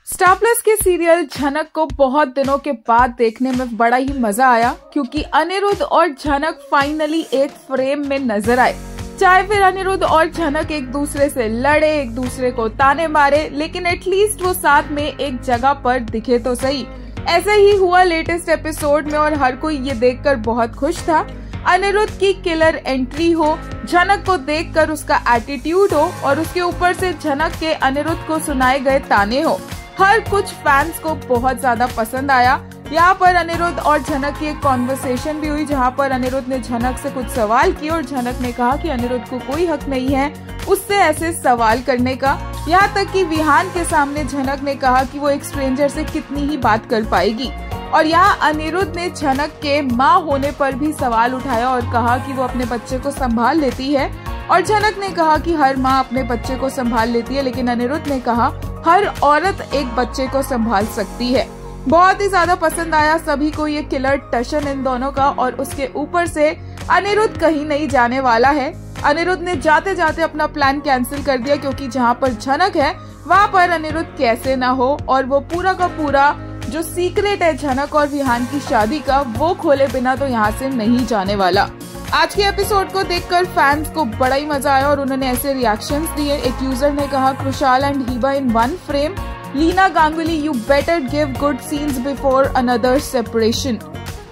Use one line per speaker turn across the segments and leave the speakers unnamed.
Star plus के serial झनक को बहुत दिनों के बाद देखने में बड़ा ही मजा आया क्योंकि अनिरुद्ध और झनक फाइनली एक फ्रेम में नजर आए। चाहे फिर अनिरुद्ध और झनक एक दूसरे से लड़े, एक दूसरे को ताने मारे, लेकिन एटलीस्ट वो साथ में एक जगह पर दिखे तो सही। ऐसा ही हुआ लेटेस्ट एपिसोड में और हर कोई ये देखकर बहुत खुश था। अनिरुद्ध की किलर एंट्री हो, झनक को देखकर उसका एटीट्यूड हो और उसके ऊपर से झनक के अनिरुद्ध को सुनाए गए ताने हो, हर कुछ फैंस को बहुत ज्यादा पसंद आया। यहाँ पर अनिरुद्ध और झनक की एक कॉन्वर्सेशन भी हुई जहाँ पर अनिरुद्ध ने झनक से कुछ सवाल किए और झनक ने कहा कि अनिरुद्ध को कोई हक नहीं है उससे ऐसे सवाल करने का। यहाँ तक कि विहान के सामने झनक ने कहा कि वो एक स्ट्रेंजर से कितनी ही बात कर पाएगी। और यहाँ अनिरुद्ध ने झनक के माँ होने पर भी सवाल उठाया और कहा कि वो अपने बच्चे को संभाल लेती है। और झनक ने कहा कि हर माँ अपने बच्चे को संभाल लेती है, लेकिन अनिरुद्ध ने कहा हर औरत एक बच्चे को संभाल सकती है। बहुत ही ज्यादा पसंद आया सभी को ये किलर टशन इन दोनों का। और उसके ऊपर से अनिरुद्ध कहीं नहीं जाने वाला है। अनिरुद्ध ने जाते जाते अपना प्लान कैंसिल कर दिया क्योंकि जहाँ पर झनक है वहाँ पर अनिरुद्ध कैसे ना हो, और वो पूरा का पूरा जो सीक्रेट है झनक और विहान की शादी का वो खोले बिना तो यहाँ से नहीं जाने वाला। आज के एपिसोड को देखकर फैंस को बड़ा ही मजा आया और उन्होंने ऐसे रिएक्शंस दिए। एक यूजर ने कहा Krishal and Heeba in one frame, Leena Ganguly you better give good scenes before another separation.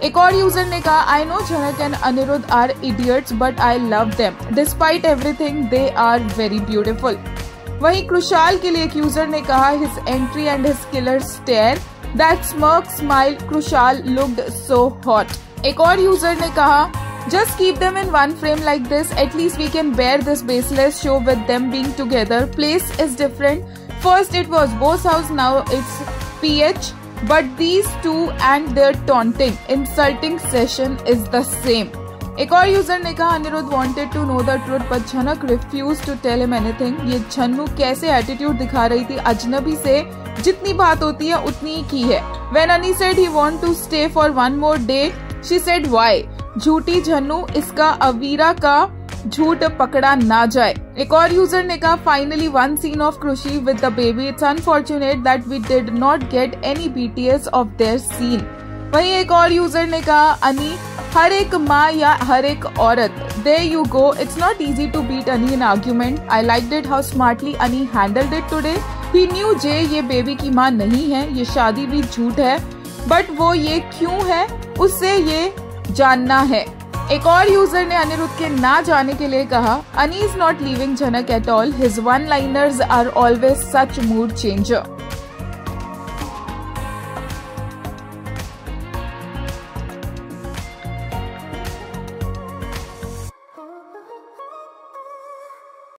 एक और यूजर ने कहा I know Jhanak and Anirudh are idiots but I love them despite everything, they are very beautiful. वहीं कृशाल के लिए एक यूजर ने कहा his entry and his killer stare, that smirk smile Krishal looked so hot. एक और यूजर ने कहा just keep them in one frame like this, at least we can bear this baseless show with them being together. Place is different, first it was Boss House, now it's PH, but these two and their taunting insulting session is the same. एक और user ने कहा Anirudh wanted to know the truth but झनक refused to tell him anything। ये झन्नू कैसे attitude दिखा रही थी, अजनबी से जितनी बात होती है उतनी ही की है। When Ani said he want to stay for one more day, she said why? झूठी झन्नू, इसका अवीरा का झूठ पकड़ा ना जाए। एक और यूजर ने कहा finally one scene of Krishi with the baby, it's unfortunate that we did not get any BTS of their scene. वहीं एक और यूजर ने कहा अनी हर एक माँ या हर एक औरत, there you go, it's not easy to beat Ani in argument, I liked it how smartly Ani handled it today. ही न्यू जे ये बेबी की माँ नहीं है, ये शादी भी झूठ है, बट वो ये क्यों है उससे ये जानना है। एक और यूजर ने अनिरुद्ध के ना जाने के लिए कहा Ani is not leaving Jhanak at all, his one liners are always such mood changer.